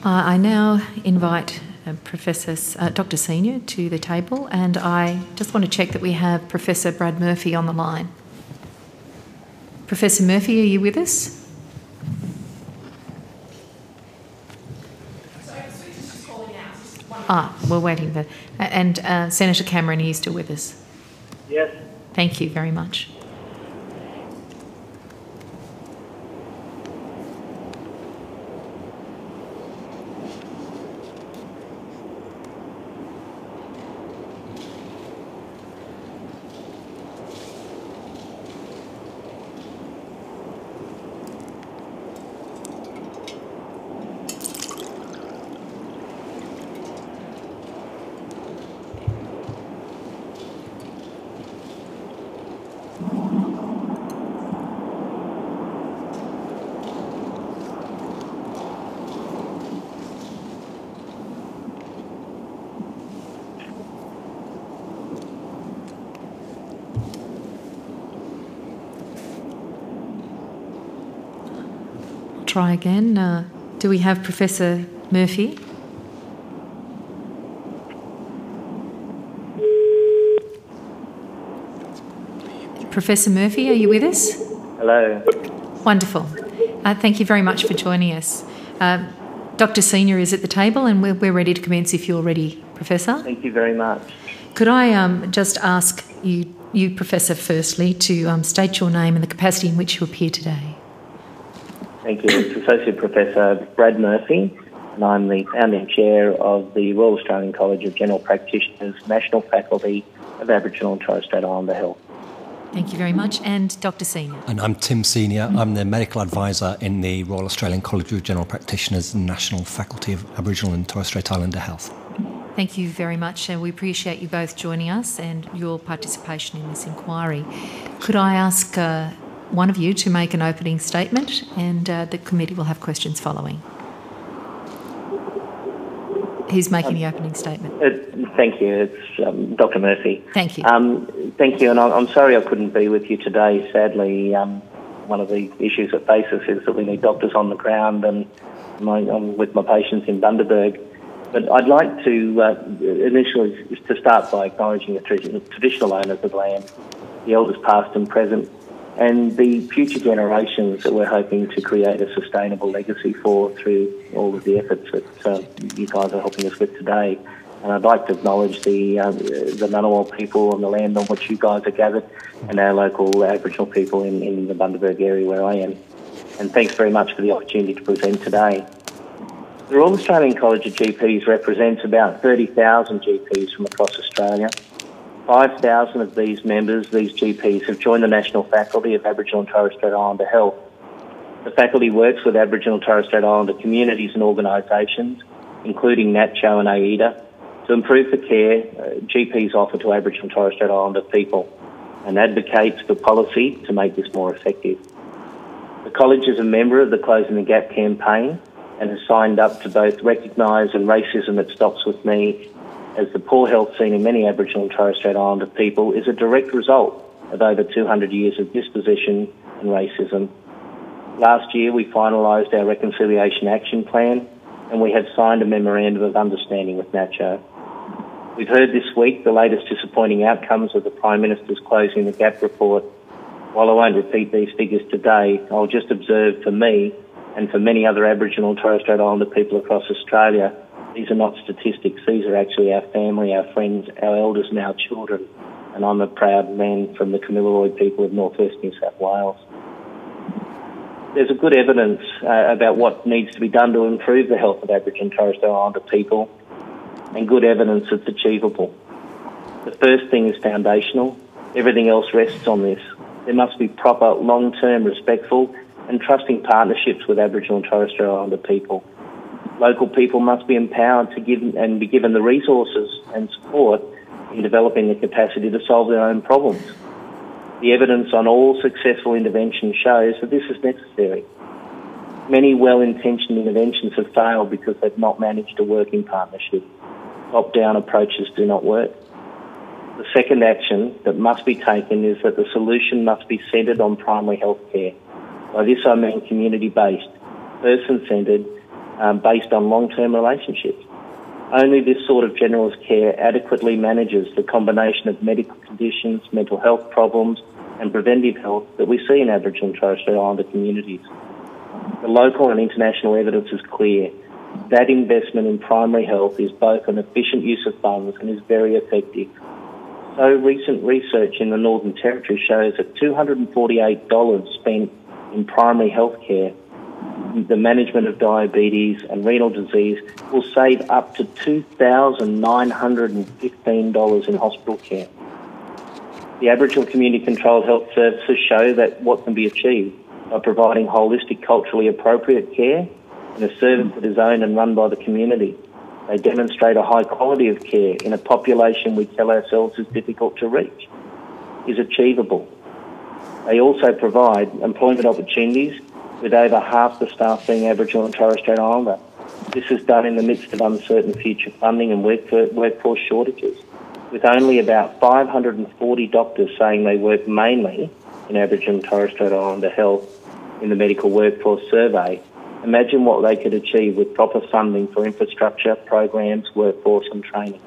I now invite Dr. Senior to the table, and I just want to check that we have Professor Brad Murphy on the line. Professor Murphy, are you with us? We're waiting for... And Senator Cameron, are you still with us? Yes. Thank you very much. Try again. Do we have Professor Murphy? Professor Murphy, are you with us? Hello. Wonderful. Thank you very much for joining us. Dr. Senior is at the table and we're ready to commence if you're ready, Professor. Thank you very much. Could I just ask you, Professor, firstly, to state your name and the capacity in which you appear today? Thank you. It's Associate Professor Brad Murphy, and I'm the founding chair of the Royal Australian College of General Practitioners National Faculty of Aboriginal and Torres Strait Islander Health. Thank you very much. And Dr. Senior. And I'm Tim Senior. I'm the medical advisor in the Royal Australian College of General Practitioners National Faculty of Aboriginal and Torres Strait Islander Health. Thank you very much, and we appreciate you both joining us and your participation in this inquiry. Could I ask one of you to make an opening statement, and the committee will have questions following. Who's making the opening statement? Thank you. It's Dr. Murphy. Thank you. Thank you, and I'm sorry I couldn't be with you today. Sadly, one of the issues that face us is that we need doctors on the ground, and I'm with my patients in Bundaberg. But I'd like to initially to start by acknowledging the traditional owners of land, the elders past and present, and the future generations that we're hoping to create a sustainable legacy for through all of the efforts that you guys are helping us with today. And I'd like to acknowledge the Ngunnawal people on the land on which you guys are gathered, and our local Aboriginal people in the Bundaberg area where I am. And thanks very much for the opportunity to present today. The Royal Australian College of GPs represents about 30,000 GPs from across Australia. 5,000 of these members, these GPs, have joined the National Faculty of Aboriginal and Torres Strait Islander Health. The faculty works with Aboriginal and Torres Strait Islander communities and organisations, including NATCHO and AIDA, to improve the care GPs offer to Aboriginal and Torres Strait Islander people, and advocates for policy to make this more effective. The college is a member of the Closing the Gap campaign and has signed up to both recognise and racism it stops with me, as the poor health seen in many Aboriginal and Torres Strait Islander people is a direct result of over 200 years of dispossession and racism. Last year we finalised our Reconciliation Action Plan, and we have signed a Memorandum of Understanding with NATCHO. We've heard this week the latest disappointing outcomes of the Prime Minister's Closing the Gap report. While I won't repeat these figures today, I'll just observe for me and for many other Aboriginal and Torres Strait Islander people across Australia, these are not statistics, these are actually our family, our friends, our elders and our children. And I'm a proud man from the Kamilaroi people of northwest New South Wales. There's a good evidence about what needs to be done to improve the health of Aboriginal and Torres Strait Islander people, and good evidence it's achievable. The first thing is foundational. Everything else rests on this. There must be proper, long-term, respectful and trusting partnerships with Aboriginal and Torres Strait Islander people. Local people must be empowered to give and be given the resources and support in developing the capacity to solve their own problems. The evidence on all successful interventions shows that this is necessary. Many well-intentioned interventions have failed because they've not managed a working partnership. Top-down approaches do not work. The second action that must be taken is that the solution must be centred on primary health care. By this I mean community-based, person-centred, based on long-term relationships. Only this sort of generalist care adequately manages the combination of medical conditions, mental health problems and preventive health that we see in Aboriginal and Torres Strait Islander communities. The local and international evidence is clear. That investment in primary health is both an efficient use of funds and is very effective. So recent research in the Northern Territory shows that $248 spent in primary health care, the management of diabetes and renal disease, will save up to $2,915 in hospital care. The Aboriginal Community Controlled Health Services show that what can be achieved by providing holistic, culturally appropriate care in a service that is owned and run by the community. They demonstrate a high quality of care in a population we tell ourselves is difficult to reach, is achievable. They also provide employment opportunities, with over half the staff being Aboriginal and Torres Strait Islander. This is done in the midst of uncertain future funding and workforce shortages, with only about 540 doctors saying they work mainly in Aboriginal and Torres Strait Islander health in the medical workforce survey. Imagine what they could achieve with proper funding for infrastructure, programs, workforce and training.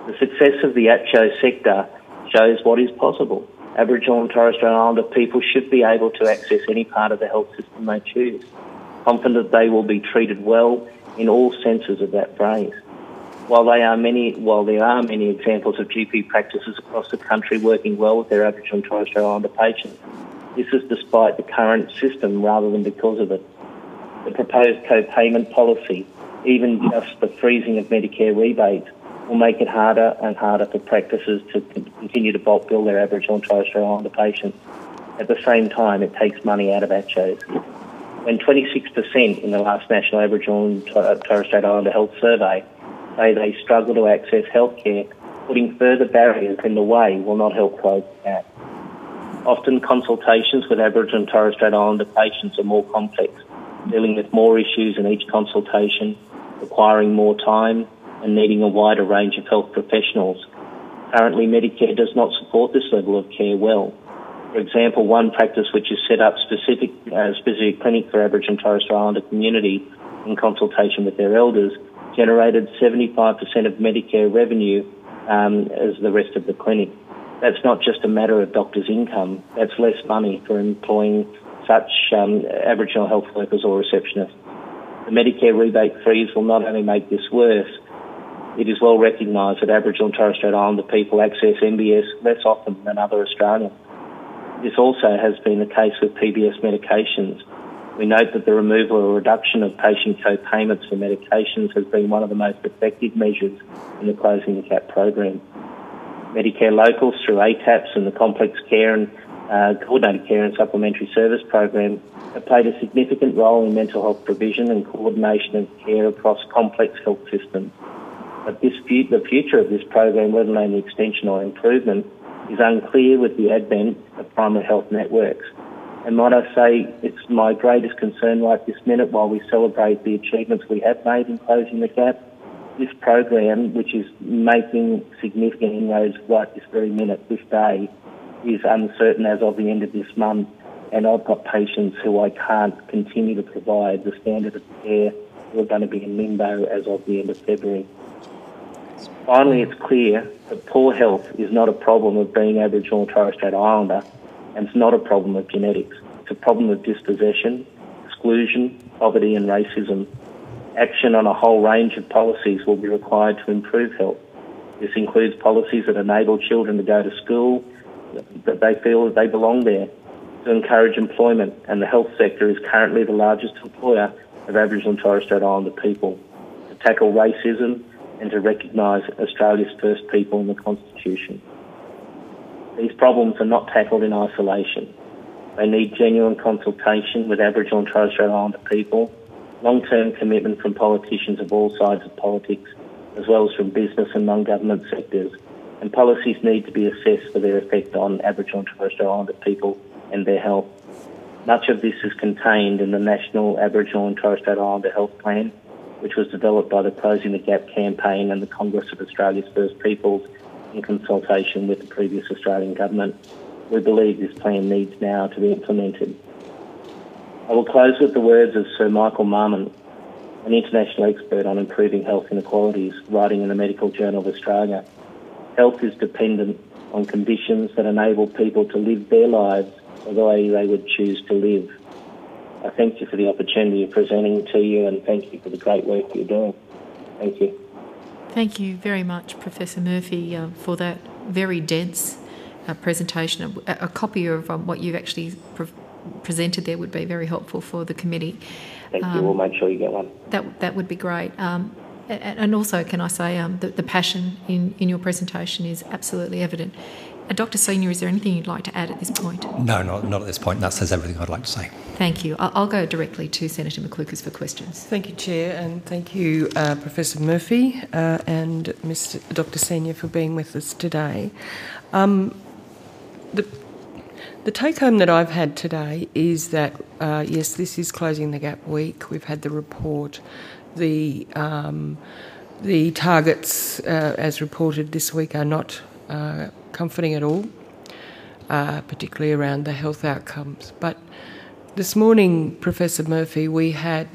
The success of the ACCHO sector shows what is possible. Aboriginal and Torres Strait Islander people should be able to access any part of the health system they choose, confident they will be treated well in all senses of that phrase. While there are many examples of GP practices across the country working well with their Aboriginal and Torres Strait Islander patients, this is despite the current system rather than because of it. The proposed co-payment policy, even just the freezing of Medicare rebates, will make it harder and harder for practices to continue to bulk bill their Aboriginal and Torres Strait Islander patients. At the same time, it takes money out of ACCHOs. When 26% in the last National Aboriginal and Torres Strait Islander Health Survey say they struggle to access healthcare, putting further barriers in the way will not help close the gap. Often consultations with Aboriginal and Torres Strait Islander patients are more complex, dealing with more issues in each consultation, requiring more time and needing a wider range of health professionals. Currently, Medicare does not support this level of care well. For example, one practice which has set up specific clinic for Aboriginal and Torres Strait Islander community in consultation with their elders generated 75% of Medicare revenue as the rest of the clinic. That's not just a matter of doctors' income, that's less money for employing such Aboriginal health workers or receptionists. The Medicare rebate freeze will not only make this worse, it is well recognised that Aboriginal and Torres Strait Islander people access MBS less often than other Australians. This also has been the case with PBS medications. We note that the removal or reduction of patient co-payments for medications has been one of the most effective measures in the Closing the Gap program. Medicare locals through ATAPs and the Complex Care and Coordinated Care and Supplementary Service program have played a significant role in mental health provision and coordination of care across complex health systems. But the future of this program, let alone the extension or improvement, is unclear with the advent of primary health networks. And might I say, it's my greatest concern right this minute, while we celebrate the achievements we have made in Closing the Gap, this program, which is making significant inroads right this very minute, this day, is uncertain as of the end of this month. And I've got patients who I can't continue to provide the standard of care who are going to be in limbo as of the end of February. Finally, it's clear that poor health is not a problem of being Aboriginal or Torres Strait Islander, and it's not a problem of genetics. It's a problem of dispossession, exclusion, poverty and racism. Action on a whole range of policies will be required to improve health. This includes policies that enable children to go to school, that they feel that they belong there, to encourage employment, and the health sector is currently the largest employer of Aboriginal and Torres Strait Islander people, to tackle racism and to recognise Australia's first people in the Constitution. These problems are not tackled in isolation. They need genuine consultation with Aboriginal and Torres Strait Islander people, long-term commitment from politicians of all sides of politics, as well as from business and non-government sectors, and policies need to be assessed for their effect on Aboriginal and Torres Strait Islander people and their health. Much of this is contained in the National Aboriginal and Torres Strait Islander Health Plan, which was developed by the Closing the Gap campaign and the Congress of Australia's First Peoples in consultation with the previous Australian government. We believe this plan needs now to be implemented. I will close with the words of Sir Michael Marmon, an international expert on improving health inequalities, writing in the Medical Journal of Australia. Health is dependent on conditions that enable people to live their lives the way they would choose to live. I thank you for the opportunity of presenting to you, and thank you for the great work you're doing. Thank you. Thank you very much, Professor Murphy, for that very dense presentation. A copy of what you've actually presented there would be very helpful for the committee. Thank you. We'll make sure you get one. That would be great. And also, can I say, the passion in your presentation is absolutely evident. Dr. Senior, is there anything you'd like to add at this point? No, not at this point. That says everything I'd like to say. Thank you. I'll go directly to Senator McLucas for questions. Thank you, Chair, and thank you, Professor Murphy and Dr. Senior for being with us today. The take-home that I've had today is that, yes, this is Closing the Gap Week. We've had the report. The targets, as reported this week, are not comforting at all, particularly around the health outcomes. But this morning, Professor Murphy, we had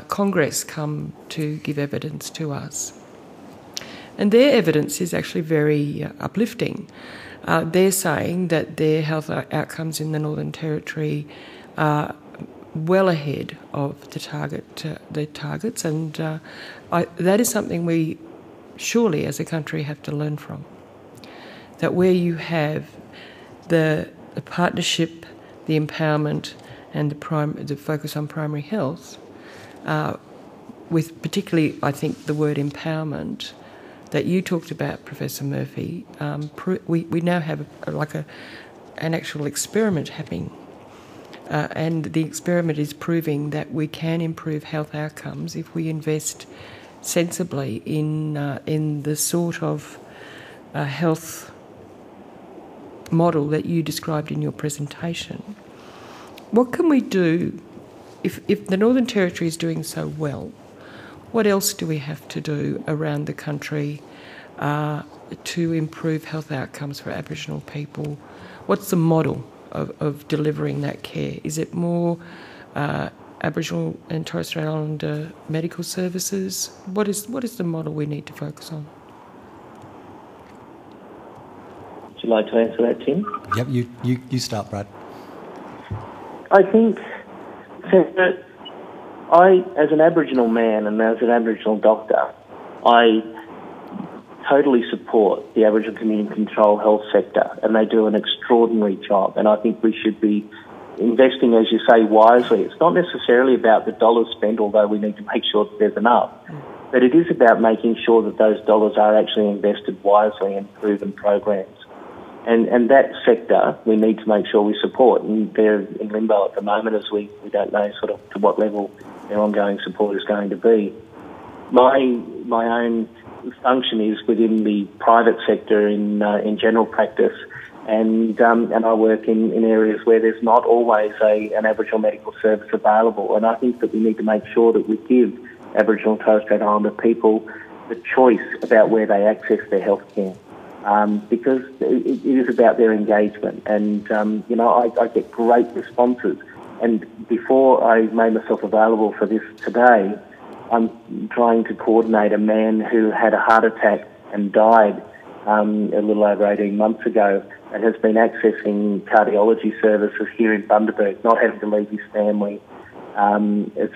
Congress come to give evidence to us. And their evidence is actually very uplifting. They're saying that their health outcomes in the Northern Territory are well ahead of the targets, and that is something we surely as a country have to learn from. That where you have the partnership, the empowerment, and the focus on primary health, with particularly, I think, the word empowerment that you talked about, Professor Murphy, we now have an actual experiment happening. And the experiment is proving that we can improve health outcomes if we invest sensibly in the sort of health model that you described in your presentation. What can we do if the Northern Territory is doing so well? What else do we have to do around the country to improve health outcomes for Aboriginal people? What's the model of delivering that care? Is it more Aboriginal and Torres Strait Islander medical services? What is the model we need to focus on? Would you like to answer that, Tim? Yep, you start, Brad. I think, Senator, as an Aboriginal man and as an Aboriginal doctor, I totally support the Aboriginal community control health sector, and they do an extraordinary job, and I think we should be investing, as you say, wisely. It's not necessarily about the dollars spent, although we need to make sure that there's enough, but it is about making sure that those dollars are actually invested wisely in proven programs. And that sector we need to make sure we support, and they're in limbo at the moment as we don't know sort of to what level their ongoing support is going to be. My own function is within the private sector in general practice, and I work in areas where there's not always an Aboriginal medical service available, and I think that we need to make sure that we give Aboriginal and Torres Strait Islander people the choice about where they access their health care. Because it is about their engagement, and I get great responses. And before I made myself available for this today, I'm trying to coordinate a man who had a heart attack and died a little over 18 months ago, and has been accessing cardiology services here in Bundaberg, not having to leave his family,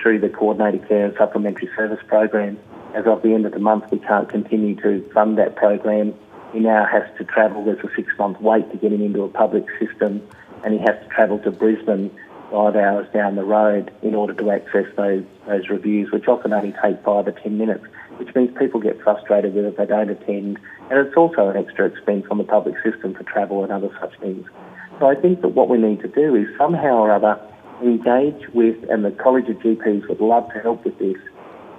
through the Coordinated Care and Supplementary Service Program. As of the end of the month, we can't continue to fund that program. He now has to travel. There's a 6-month wait to get him into a public system, and he has to travel to Brisbane 5 hours down the road in order to access those reviews, which often only take 5 or 10 minutes, which means people get frustrated with it, they don't attend, and it's also an extra expense on the public system for travel and other such things. So I think that what we need to do is somehow or other engage with, and the College of GPs would love to help with this,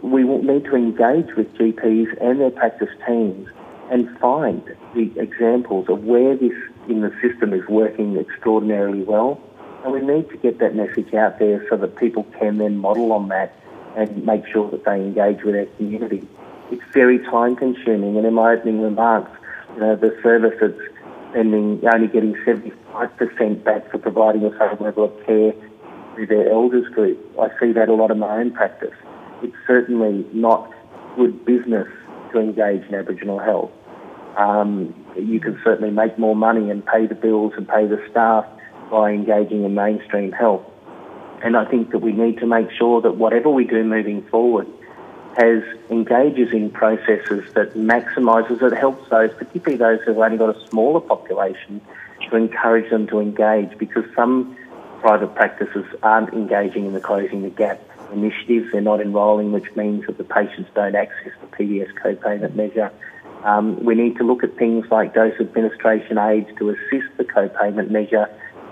we will need to engage with GPs and their practice teams and find the examples of where this in the system is working extraordinarily well. And we need to get that message out there so that people can then model on that and make sure that they engage with their community. It's very time-consuming, and in my opening remarks, the service that's only getting 75% back for providing a certain level of care through their elders group. I see that a lot in my own practice. it's certainly not good business to engage in Aboriginal health. You can certainly make more money and pay the bills and pay the staff by engaging in mainstream health. And I think that we need to make sure that whatever we do moving forward engages in processes that maximises, it helps those, particularly those who've only got a smaller population, to encourage them to engage, because some private practices aren't engaging in the Closing the Gap initiatives. They're not enrolling, which means that the patients don't access the PDS co-payment measure. We need to look at things like dose administration aids to assist the co-payment measure,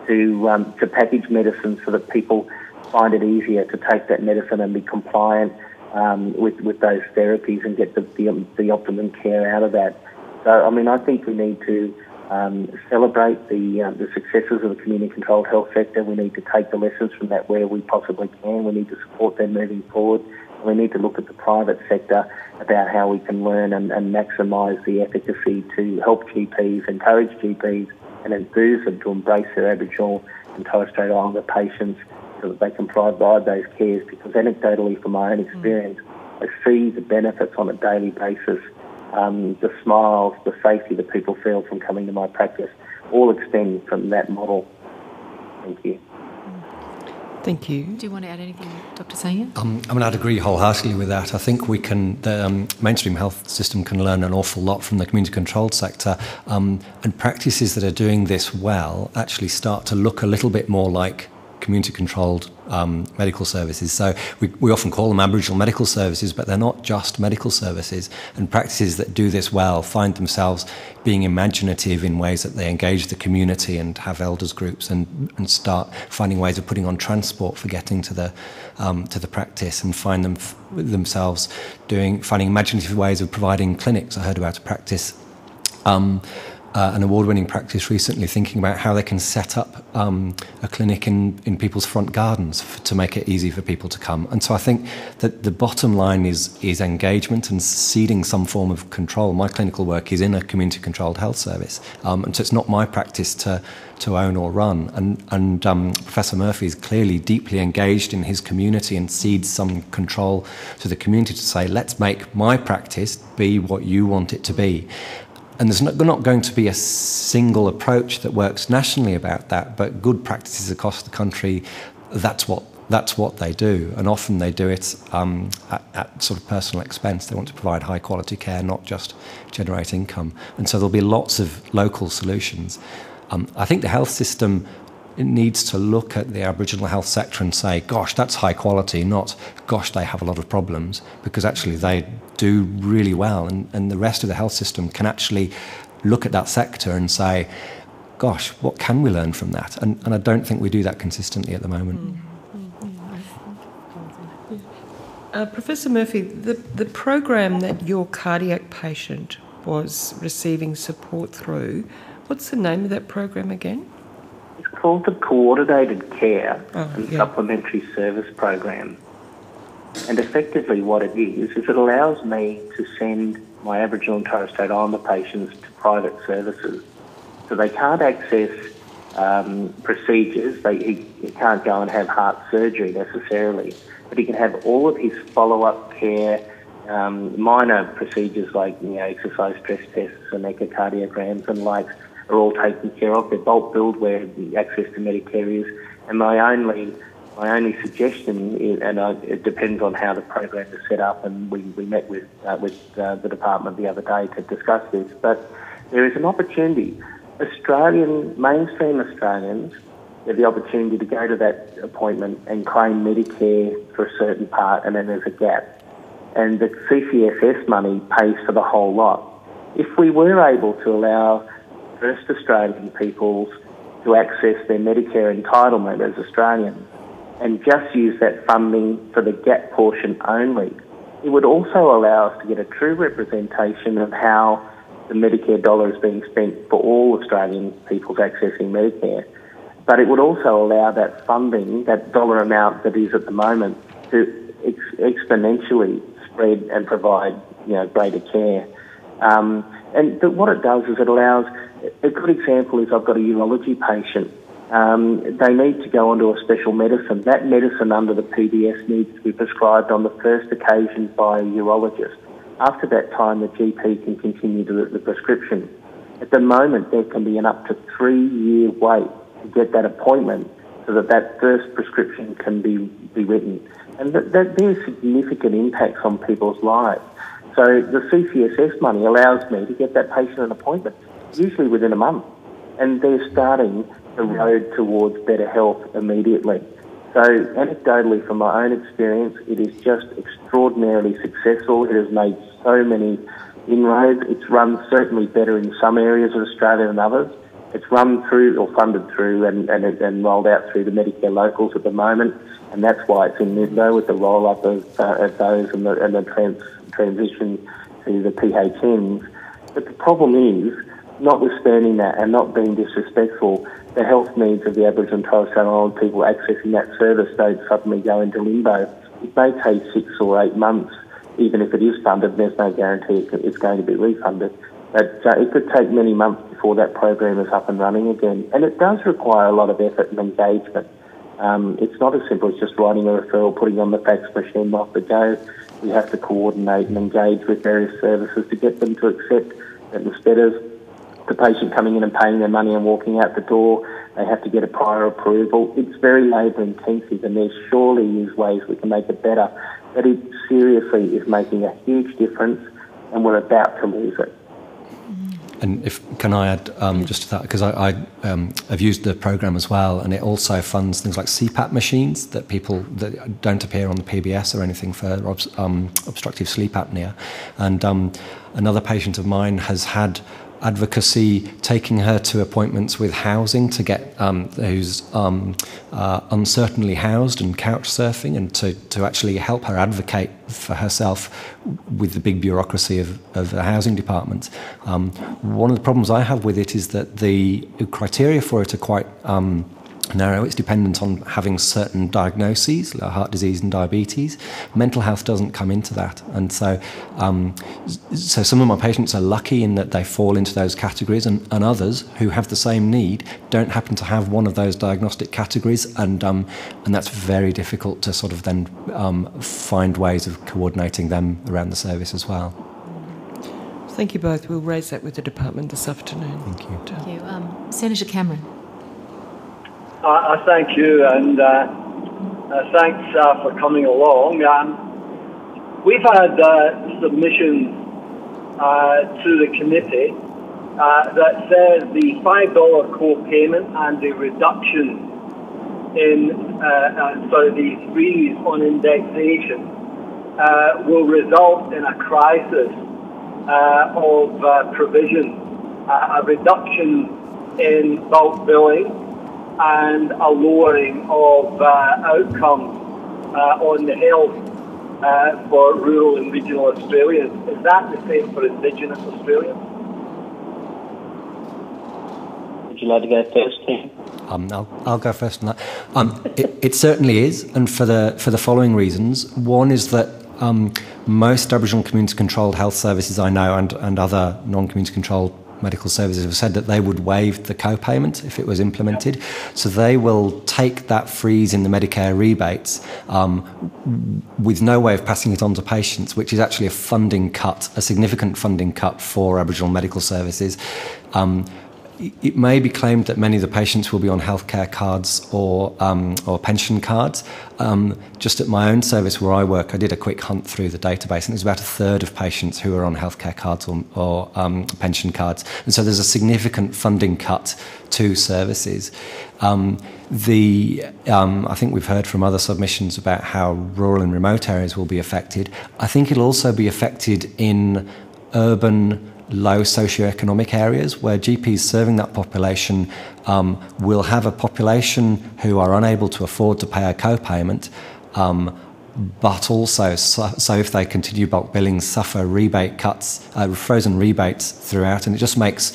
to package medicine so that people find it easier to take that medicine and be compliant with those therapies and get the optimum care out of that. So, I mean, I think we need to celebrate the successes of the community-controlled health sector. We need to take the lessons from that where we possibly can. We need to support them moving forward. We need to look at the private sector about how we can learn and maximise the efficacy to help GPs, encourage GPs and enthuse them to embrace their Aboriginal and Torres Strait Islander patients so that they can provide those cares, because anecdotally from my own experience, I see the benefits on a daily basis, the smiles, the safety that people feel from coming to my practice, all extend from that model. Thank you. Thank you. Do you want to add anything, Dr. Sanya? I mean, I'd agree wholeheartedly with that. I think the mainstream health system can learn an awful lot from the community-controlled sector, and practices that are doing this well actually start to look a little bit more like community-controlled medical services. So we often call them Aboriginal medical services, but they're not just medical services. And practices that do this well find themselves being imaginative in ways that they engage the community and have elders groups and start finding ways of putting on transport for getting to the practice, and find themselves finding imaginative ways of providing clinics. I heard about a practice, an award-winning practice recently, thinking about how they can set up a clinic in people's front gardens to make it easy for people to come. And so I think that the bottom line is engagement and ceding some form of control. My clinical work is in a community-controlled health service, and so it's not my practice to own or run. And Professor Murphy is clearly deeply engaged in his community and cedes some control to the community to say, let's make my practice be what you want it to be. And there's not going to be a single approach that works nationally about that, but good practices across the country, that's what they do. And often they do it at sort of personal expense. They want to provide high quality care, not just generate income. And so there'll be lots of local solutions. I think the health system needs to look at the Aboriginal health sector and say, gosh, that's high quality, not, gosh, they have a lot of problems, because actually they do really well. And the rest of the health system can actually look at that sector and say, gosh, what can we learn from that? And I don't think we do that consistently at the moment. Professor Murphy, the program that your cardiac patient was receiving support through, what's the name of that program again? It's called the Coordinated Care and Supplementary Service Program. And effectively what it is it allows me to send my Aboriginal and Torres Strait Islander patients to private services. So they can't access procedures. He can't go and have heart surgery necessarily, but he can have all of his follow-up care, minor procedures like exercise stress tests and echocardiograms and likes are all taken care of. They're bulk billed where the access to Medicare is. And my only suggestion is, and it depends on how the program is set up, and we met with the department the other day to discuss this, but there is an opportunity. Mainstream Australians have the opportunity to go to that appointment and claim Medicare for a certain part, and then there's a gap. And the CCSS money pays for the whole lot. If we were able to allow First Australian peoples to access their Medicare entitlement as Australians and just use that funding for the gap portion only, it would also allow us to get a true representation of how the Medicare dollar is being spent for all Australian peoples accessing Medicare. But it would also allow that funding, that dollar amount that is at the moment, to exponentially spread and provide greater care. And what it does is it allows, a good example is I've got a urology patient they need to go onto a special medicine. That medicine under the PBS needs to be prescribed on the first occasion by a urologist. After that time, the GP can continue the prescription. At the moment, there can be an up to 3-year wait to get that appointment so that first prescription can be written. And there's significant impacts on people's lives. So the CCSS money allows me to get that patient an appointment, usually within a month. And they're starting the road towards better health immediately. So anecdotally, from my own experience, it is just extraordinarily successful. It has made so many inroads. It's run certainly better in some areas of Australia than others. It's run through or funded through and rolled out through the Medicare locals at the moment, and that's why it's in there with the roll-up of those and the transition to the PHNs. But the problem is, notwithstanding that and not being disrespectful, the health needs of the Aboriginal and Torres Strait Islander people accessing that service don't suddenly go into limbo. It may take 6 or 8 months, even if it is funded. There's no guarantee it's going to be refunded. But it could take many months before that program is up and running again. And it does require a lot of effort and engagement. It's not as simple as just writing a referral, putting on the fax machine and off the go. We have to coordinate and engage with various services to get them to accept that instead of the patient coming in and paying their money and walking out the door, they have to get a prior approval. It's very labour intensive, and there surely is ways we can make it better. But it seriously is making a huge difference, and we're about to lose it. And can I add just to that, because I've used the program as well, and it also funds things like CPAP machines that people that don't appear on the PBS or anything for obstructive sleep apnea. And another patient of mine has had advocacy taking her to appointments with housing to get who's uncertainly housed and couch surfing, and to actually help her advocate for herself with the big bureaucracy of the housing department. One of the problems I have with it is that the criteria for it are quite narrow. It's dependent on having certain diagnoses, like heart disease and diabetes. Mental health doesn't come into that, and so some of my patients are lucky in that they fall into those categories, and others who have the same need don't happen to have one of those diagnostic categories, and that's very difficult to sort of then find ways of coordinating them around the service as well. Thank you both. We'll raise that with the department this afternoon. Thank you. Thank you. Senator Cameron. I thank you, and thanks for coming along. We've had submissions to the committee that says the $5 co-payment and the reduction in the freeze on indexation will result in a crisis of provision, a reduction in bulk billing, and a lowering of outcomes on the health for rural and regional Australians. Is that the same for Indigenous Australians? Would you like to go first, Tim? I'll go first on that. It certainly is, and for the following reasons. One is that most Aboriginal community-controlled health services I know, and other non-community controlled medical services, have said that they would waive the co-payment if it was implemented. So they will take that freeze in the Medicare rebates with no way of passing it on to patients, which is actually a funding cut, a significant funding cut for Aboriginal medical services. It may be claimed that many of the patients will be on healthcare cards or pension cards. Just at my own service where I work, I did a quick hunt through the database, and there's about a third of patients who are on healthcare cards or pension cards. And so there's a significant funding cut to services. I think we've heard from other submissions about how rural and remote areas will be affected. I think it'll also be affected in urban, low socioeconomic areas where GPs serving that population will have a population who are unable to afford to pay a co-payment, but also, so if they continue bulk billing, suffer rebate cuts, frozen rebates throughout, and it just makes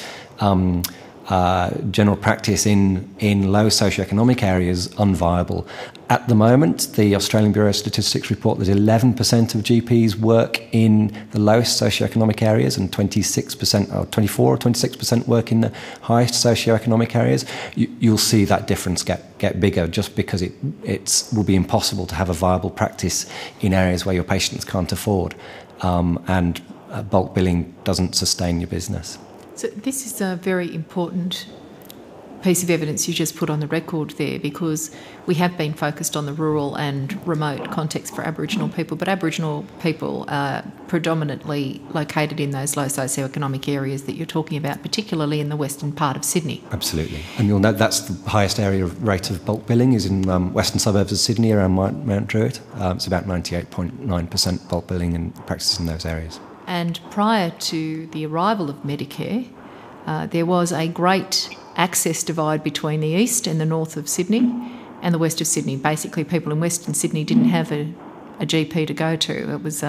general practice in low socioeconomic areas unviable. At the moment, the Australian Bureau of Statistics report that 11% of GPs work in the lowest socioeconomic areas and 26% or 24 or 26% work in the highest socioeconomic areas. You'll see that difference get bigger just because it will be impossible to have a viable practice in areas where your patients can't afford, and bulk billing doesn't sustain your business. So this is a very important piece of evidence you just put on the record there, because we have been focused on the rural and remote context for Aboriginal people, but Aboriginal people are predominantly located in those low socioeconomic areas that you're talking about, particularly in the western part of Sydney. Absolutely. And you'll note that's the highest rate of bulk billing is in western suburbs of Sydney around Mount Druitt. It's about 98.9% bulk billing and practice in those areas. And prior to the arrival of Medicare, there was a great access divide between the east and the north of Sydney and the west of Sydney. Basically, people in Western Sydney didn't have a GP to go to. It was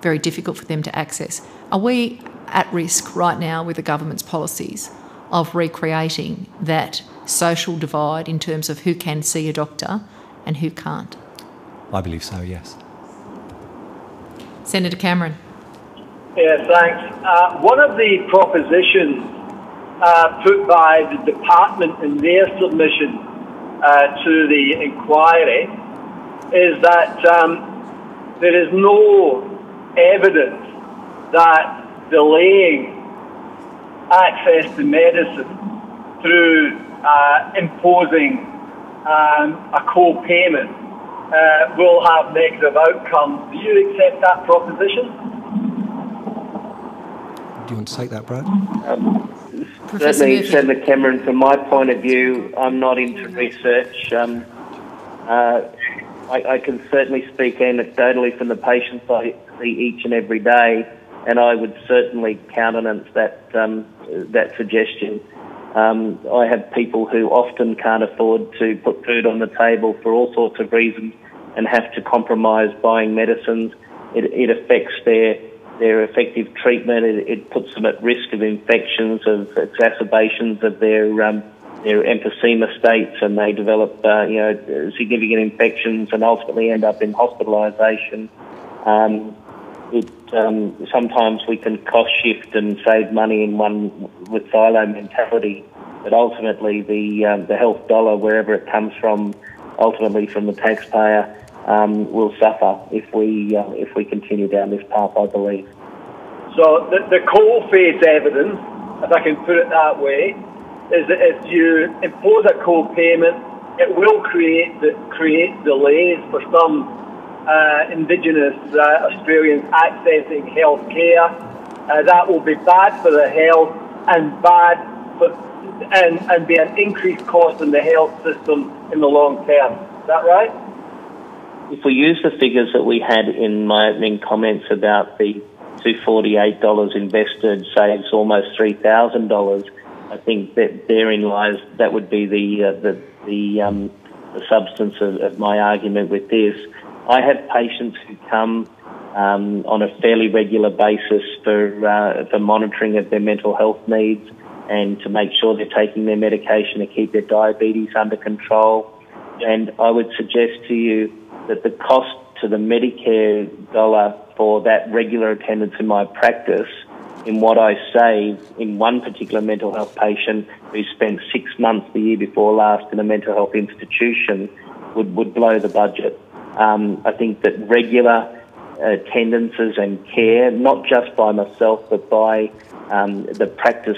very difficult for them to access. Are we at risk right now with the government's policies of recreating that social divide in terms of who can see a doctor and who can't? I believe so, yes. Senator Cameron. Yeah, thanks. One of the propositions put by the department in their submission to the inquiry is that there is no evidence that delaying access to medicine through imposing a co-payment will have negative outcomes. Do you accept that proposition? Do you want to take that, Brad? Certainly, Senator Cameron, from my point of view, I'm not into research. I can certainly speak anecdotally from the patients I see each and every day, and I would certainly countenance that suggestion. I have people who often can't afford to put food on the table for all sorts of reasons and have to compromise buying medicines. It affects their effective treatment. It puts them at risk of infections, of exacerbations of their emphysema states, and they develop significant infections and ultimately end up in hospitalisation. Sometimes we can cost shift and save money with silo mentality, but ultimately the health dollar, wherever it comes from, ultimately from the taxpayer, will suffer if we continue down this path, I believe. So the cold face evidence, if I can put it that way, is that if you impose a co-payment, it will create delays for some Indigenous Australians accessing health care. That will be bad for the health and be an increased cost in the health system in the long term. Is that right? If we use the figures that we had in my opening comments about the $248 invested saves almost $3,000, I think that therein lies, that would be the substance of my argument with this. I have patients who come on a fairly regular basis for monitoring of their mental health needs and to make sure they're taking their medication to keep their diabetes under control. And I would suggest to you that the cost to the Medicare dollar for that regular attendance in my practice, in what I save in one particular mental health patient who spent 6 months the year before last in a mental health institution, would blow the budget. I think that regular attendances and care, not just by myself but by the practice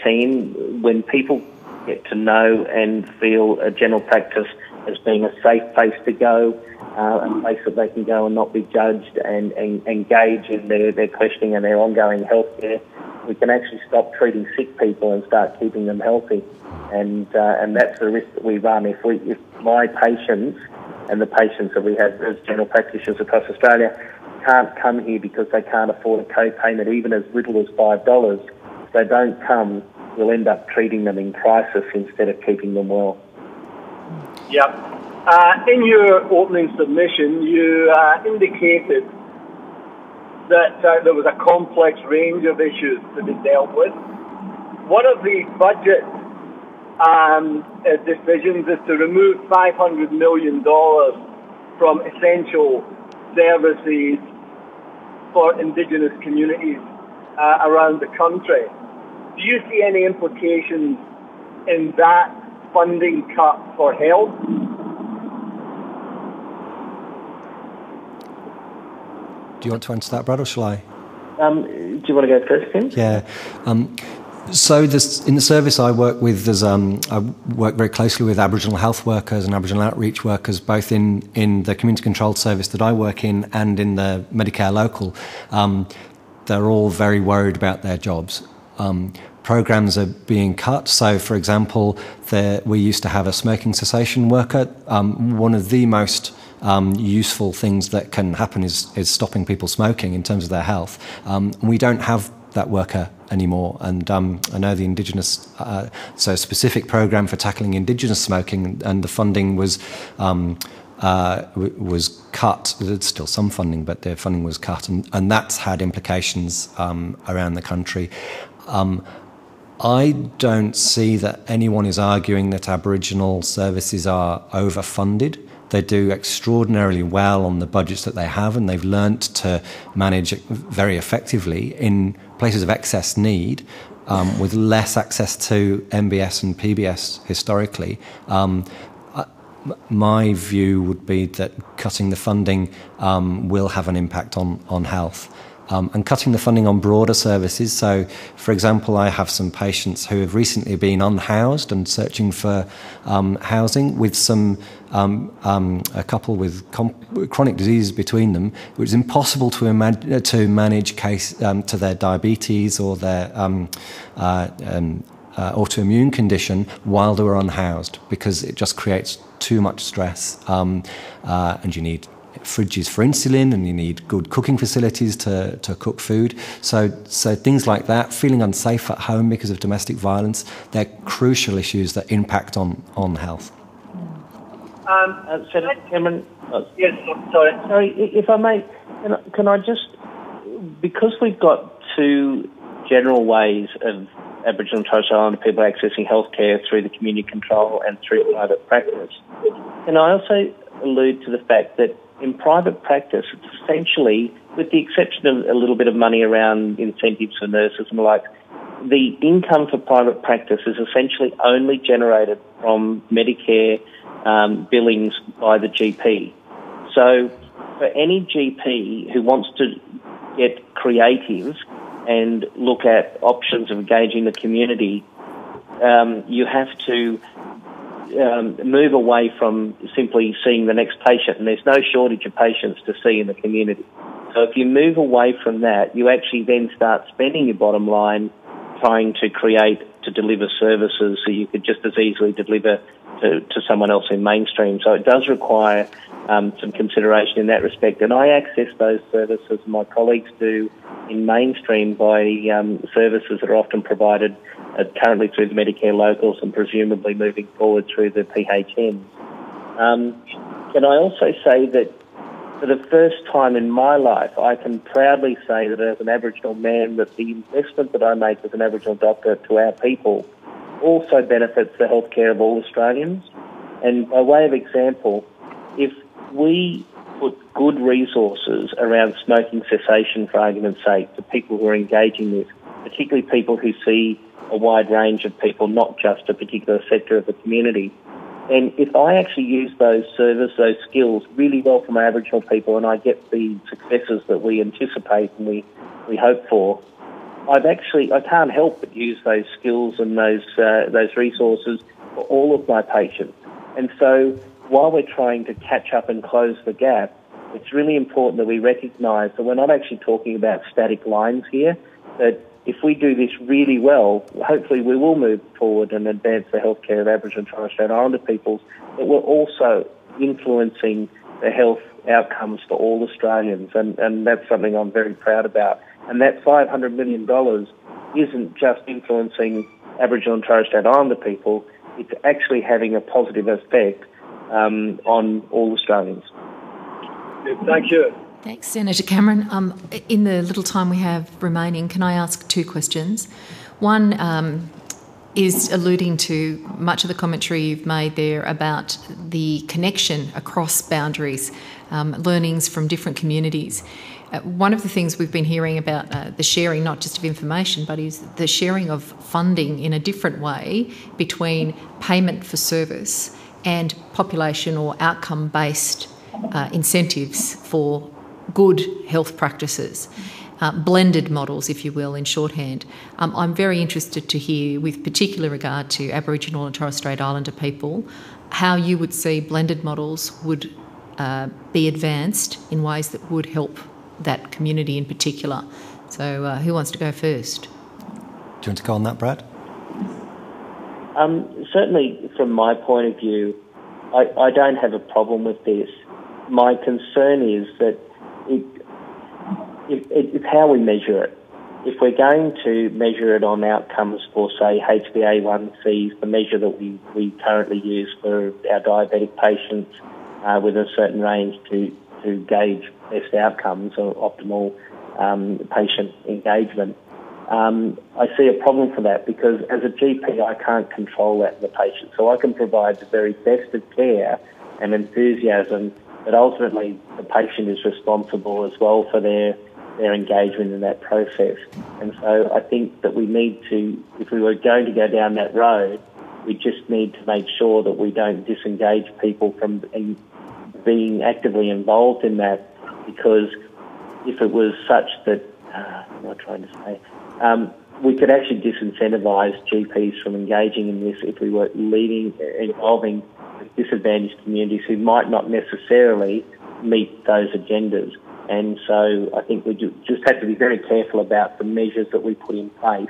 team, when people get to know and feel a general practice as being a safe place to go, a place that they can go and not be judged and engage in their questioning and their ongoing health care, we can actually stop treating sick people and start keeping them healthy. And that's the risk that we run. If my patients and the patients that we have as general practitioners across Australia can't come here because they can't afford a co-payment even as little as $5, if they don't come, we'll end up treating them in crisis instead of keeping them well. Yep. In your opening submission, you indicated that there was a complex range of issues to be dealt with. one of the budget decisions is to remove $500 million from essential services for Indigenous communities around the country. Do you see any implications in that funding cut for health? Do you want to answer that, Brad, or shall I? Do you want to go first, Tim? Yeah. So in the service I work with, I work very closely with Aboriginal health workers and Aboriginal outreach workers, both in the community controlled service that I work in and in the Medicare local. They're all very worried about their jobs. Programs are being cut. So, for example, we used to have a smoking cessation worker. One of the most useful things that can happen is stopping people smoking in terms of their health. We don't have that worker anymore, and I know the Indigenous, so a specific program for tackling Indigenous smoking, and the funding was cut. There's still some funding, but their funding was cut, and that's had implications around the country. I don't see that anyone is arguing that Aboriginal services are overfunded. They do extraordinarily well on the budgets that they have, and they've learnt to manage very effectively in places of excess need, with less access to MBS and PBS historically. My view would be that cutting the funding will have an impact on health. And cutting the funding on broader services. So, for example, I have some patients who have recently been unhoused and searching for housing, with a couple with chronic diseases between them, which is impossible to manage to their diabetes or their autoimmune condition while they were unhoused, because it just creates too much stress, and you need fridges for insulin, and you need good cooking facilities to cook food. So things like that, feeling unsafe at home because of domestic violence, they're crucial issues that impact on health. Senator Cameron, Yes, sorry. sorry, if I may, can I just, because we've got two general ways of Aboriginal and Torres Strait Islander people accessing healthcare through the community control and through private practice, can I also allude to the fact that in private practice, it's essentially, with the exception of a little bit of money around incentives for nurses and the like, the income for private practice is essentially only generated from Medicare billings by the GP. So for any GP who wants to get creative and look at options of engaging the community, you have to move away from simply seeing the next patient, and there's no shortage of patients to see in the community. So if you move away from that, you actually then start spending your bottom line trying to deliver services so you could just as easily deliver to someone else in mainstream. So it does require some consideration in that respect. And I access those services, and my colleagues do, in mainstream by services that are often provided currently through the Medicare locals and presumably moving forward through the PHN. Can I also say that for the first time in my life, I can proudly say that as an Aboriginal man, that the investment that I make as an Aboriginal doctor to our people also benefits the healthcare of all Australians. And by way of example, if we put good resources around smoking cessation, for argument's sake, to people who are engaging this, particularly people who see a wide range of people, not just a particular sector of the community. And if I actually use those skills really well for my Aboriginal people, and I get the successes that we anticipate and we hope for, I can't help but use those skills and those resources for all of my patients. And so while we're trying to catch up and close the gap, it's really important that we recognise that we're not actually talking about static lines here, that if we do this really well, hopefully we will move forward and advance the healthcare of Aboriginal and Torres Strait Islander peoples, but we're also influencing the health outcomes for all Australians, and that's something I'm very proud about. And that $500 million isn't just influencing Aboriginal and Torres Strait Islander people, it's actually having a positive effect on all Australians. Thank you. Thanks, Senator Cameron. In the little time we have remaining, can I ask two questions? One is alluding to much of the commentary you've made there about the connection across boundaries, learnings from different communities. One of the things we've been hearing about the sharing, not just of information, but is the sharing of funding in a different way between payment for service and population or outcome-based incentives for good health practices. Blended models, if you will, in shorthand. I'm very interested to hear, with particular regard to Aboriginal and Torres Strait Islander people, how you would see blended models would be advanced in ways that would help that community in particular. So who wants to go first? Do you want to go on that, Brad? Certainly, from my point of view, I don't have a problem with this. My concern is that it's how we measure it. If we're going to measure it on outcomes for, say, HbA1cs, the measure that we currently use for our diabetic patients with a certain range to gauge best outcomes or optimal patient engagement, I see a problem for that because as a GP I can't control that in the patient. So I can provide the very best of care and enthusiasm, but ultimately the patient is responsible as well for their engagement in that process. And so I think that we need to, if we were going to go down that road, we just need to make sure that we don't disengage people from being actively involved in that, because if it was such that, what am I trying to say, we could actually disincentivise GPs from engaging in this if we were involving disadvantaged communities who might not necessarily meet those agendas. And so I think we just have to be very careful about the measures that we put in place.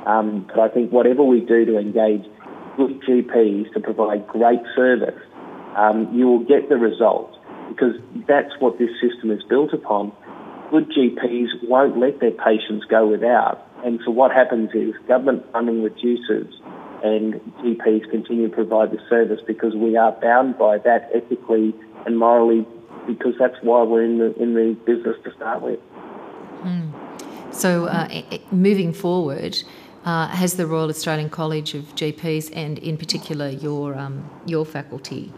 But I think whatever we do to engage good GPs to provide great service, you will get the results, because that's what this system is built upon. Good GPs won't let their patients go without. And so what happens is government funding reduces and GPs continue to provide the service because we are bound by that ethically and morally, because that's why we're in the business to start with. So moving forward, has the Royal Australian College of GPs, and in particular your faculty,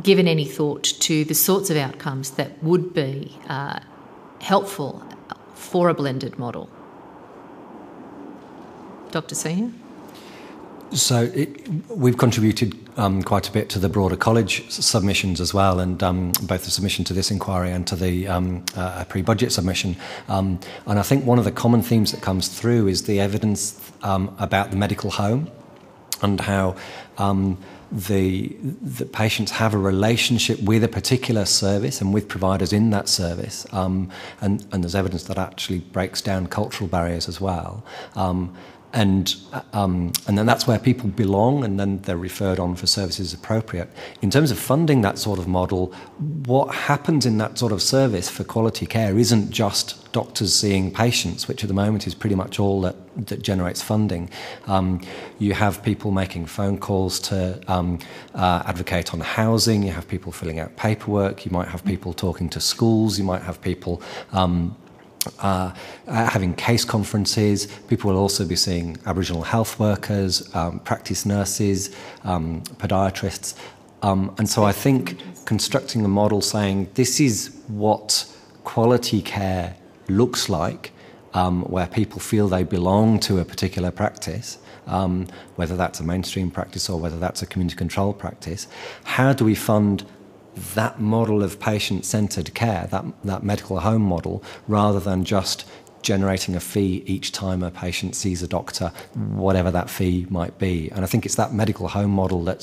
given any thought to the sorts of outcomes that would be helpful for a blended model? Dr. Senior? So we've contributed quite a bit to the broader college submissions as well, and both the submission to this inquiry and to the pre-budget submission. And I think one of the common themes that comes through is the evidence about the medical home and how the patients have a relationship with a particular service and with providers in that service, and there's evidence that actually breaks down cultural barriers as well. And then that's where people belong, and then they're referred on for services appropriate. In terms of funding that sort of model, what happens in that sort of service for quality care isn't just doctors seeing patients, which at the moment is pretty much all that generates funding. You have people making phone calls to advocate on housing, you have people filling out paperwork, you might have people talking to schools, you might have people having case conferences. People will also be seeing Aboriginal health workers, practice nurses, podiatrists. And so I think constructing a model saying this is what quality care looks like, where people feel they belong to a particular practice, whether that's a mainstream practice or whether that's a community control practice. How do we fund that model of patient-centred care, that medical home model, rather than just generating a fee each time a patient sees a doctor, whatever that fee might be? And I think it's that medical home model that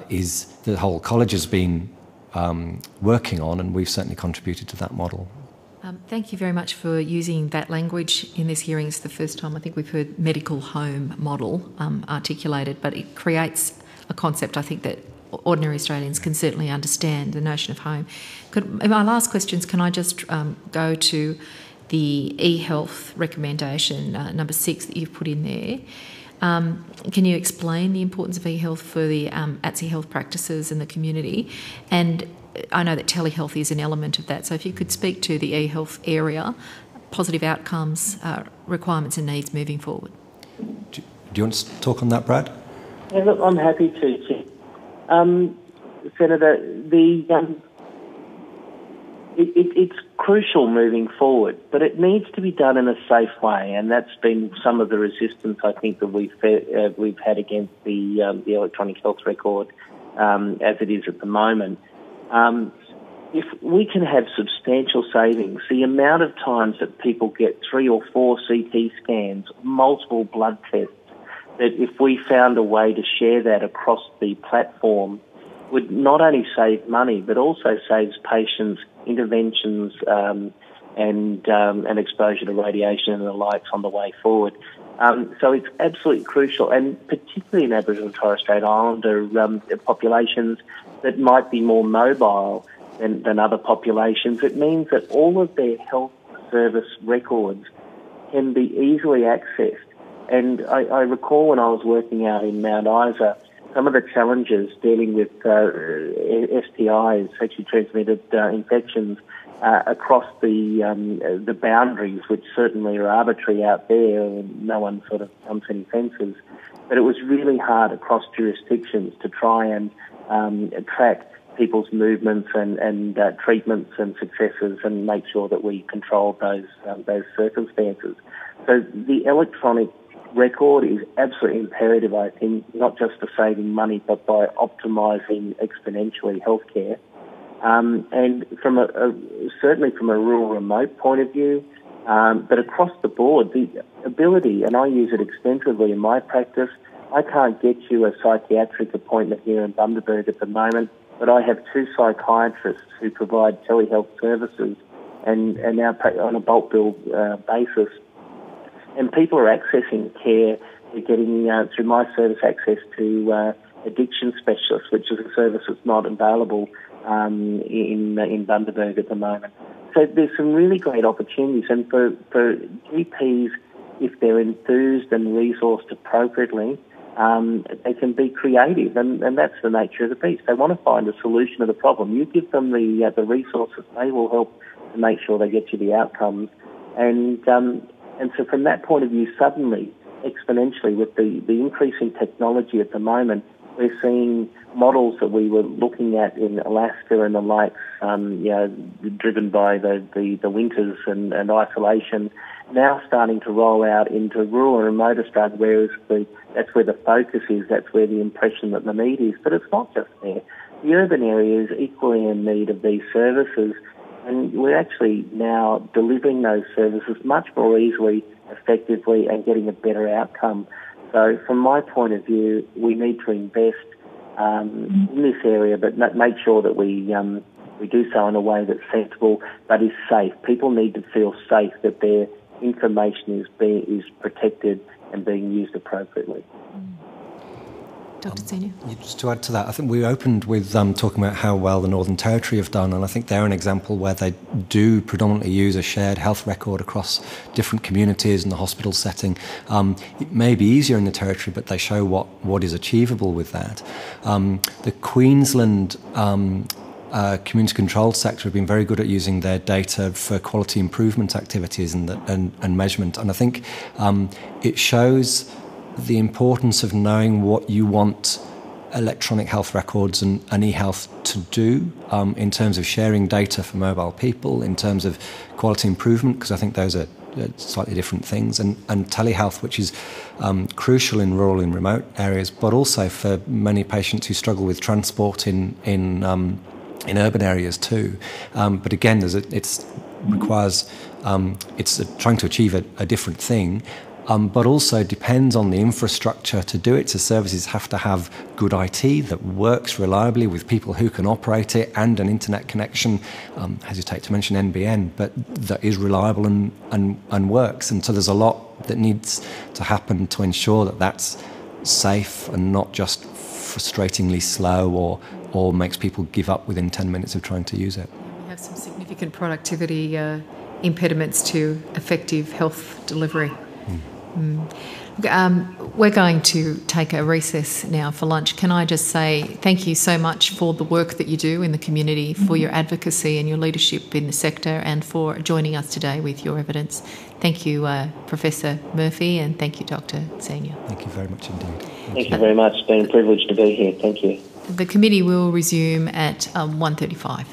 is the whole college has been working on, and we've certainly contributed to that model. Thank you very much for using that language in this hearing. It's the first time I think we've heard medical home model articulated, but it creates a concept I think that ordinary Australians can certainly understand, the notion of home. My last questions, can I just go to the e-health recommendation, number 6, that you've put in there? Can you explain the importance of e-health for the ATSI health practices and the community? And I know that telehealth is an element of that, so if you could speak to the e-health area positive outcomes, requirements and needs moving forward. Do you want to talk on that, Brad? Yeah, look, I'm happy to. Senator, it's crucial moving forward, but it needs to be done in a safe way, and that's been some of the resistance I think that we've had against the electronic health record as it is at the moment. If we can have substantial savings, the amount of times that people get 3 or 4 CT scans, multiple blood tests, that if we found a way to share that across the platform, would not only save money but also saves patients interventions and exposure to radiation and the likes on the way forward. So it's absolutely crucial, and particularly in Aboriginal and Torres Strait Islander populations that might be more mobile than other populations. It means that all of their health service records can be easily accessed. And I recall when I was working out in Mount Isa, some of the challenges dealing with STIs, sexually transmitted infections, across the boundaries, which certainly are arbitrary out there, and no one sort of jumps any fences. But it was really hard across jurisdictions to try and track people's movements and treatments and successes and make sure that we controlled those circumstances. So the electronic record is absolutely imperative, I think, not just for saving money, but by optimising exponentially healthcare. And from certainly from a rural remote point of view, but across the board, the ability, and I use it extensively in my practice, I can't get you a psychiatric appointment here in Bundaberg at the moment, but I have 2 psychiatrists who provide telehealth services and now on a bulk bill basis. And people are accessing care. They're getting, through my service, access to addiction specialists, which is a service that's not available in Bundaberg at the moment. So there's some really great opportunities. And for GPs, if they're enthused and resourced appropriately, they can be creative. And that's the nature of the beast. They want to find a solution to the problem. You give them the resources, they will help to make sure they get you the outcomes. And so from that point of view, suddenly, exponentially, with the increase in technology at the moment, we're seeing models that we were looking at in Alaska and the likes, driven by the winters and isolation, now starting to roll out into rural and remote Australia, whereas that's where the focus is, that's where the impression that the need is. But it's not just there. The urban area is equally in need of these services, and we're actually now delivering those services much more easily, effectively, and getting a better outcome. So from my point of view, we need to invest in this area, but make sure that we do so in a way that's sensible but is safe. People need to feel safe that their information is protected and being used appropriately. Dr. Senior? Just to add to that, I think we opened with talking about how well the Northern Territory have done, and I think they're an example where they do predominantly use a shared health record across different communities in the hospital setting. It may be easier in the Territory, but they show what is achievable with that. The Queensland community controlled sector have been very good at using their data for quality improvement activities and measurement, and I think it shows the importance of knowing what you want electronic health records and e-health to do in terms of sharing data for mobile people, in terms of quality improvement, because I think those are slightly different things, and telehealth, which is crucial in rural and remote areas, but also for many patients who struggle with transport in urban areas too. But again, it's trying to achieve a different thing. But also depends on the infrastructure to do it. So services have to have good IT that works reliably with people who can operate it, and an internet connection, hesitate to mention NBN, but that is reliable and works. And so there's a lot that needs to happen to ensure that that's safe and not just frustratingly slow or makes people give up within 10 minutes of trying to use it. We have some significant productivity impediments to effective health delivery. We're going to take a recess now for lunch. Can I just say thank you so much for the work that you do in the community, for your advocacy and your leadership in the sector, and for joining us today with your evidence. Thank you, Professor Murphy, and thank you, Dr. Senior. Thank you very much indeed. Thank you very much. It's been a privilege to be here. Thank you. The committee will resume at 1:35.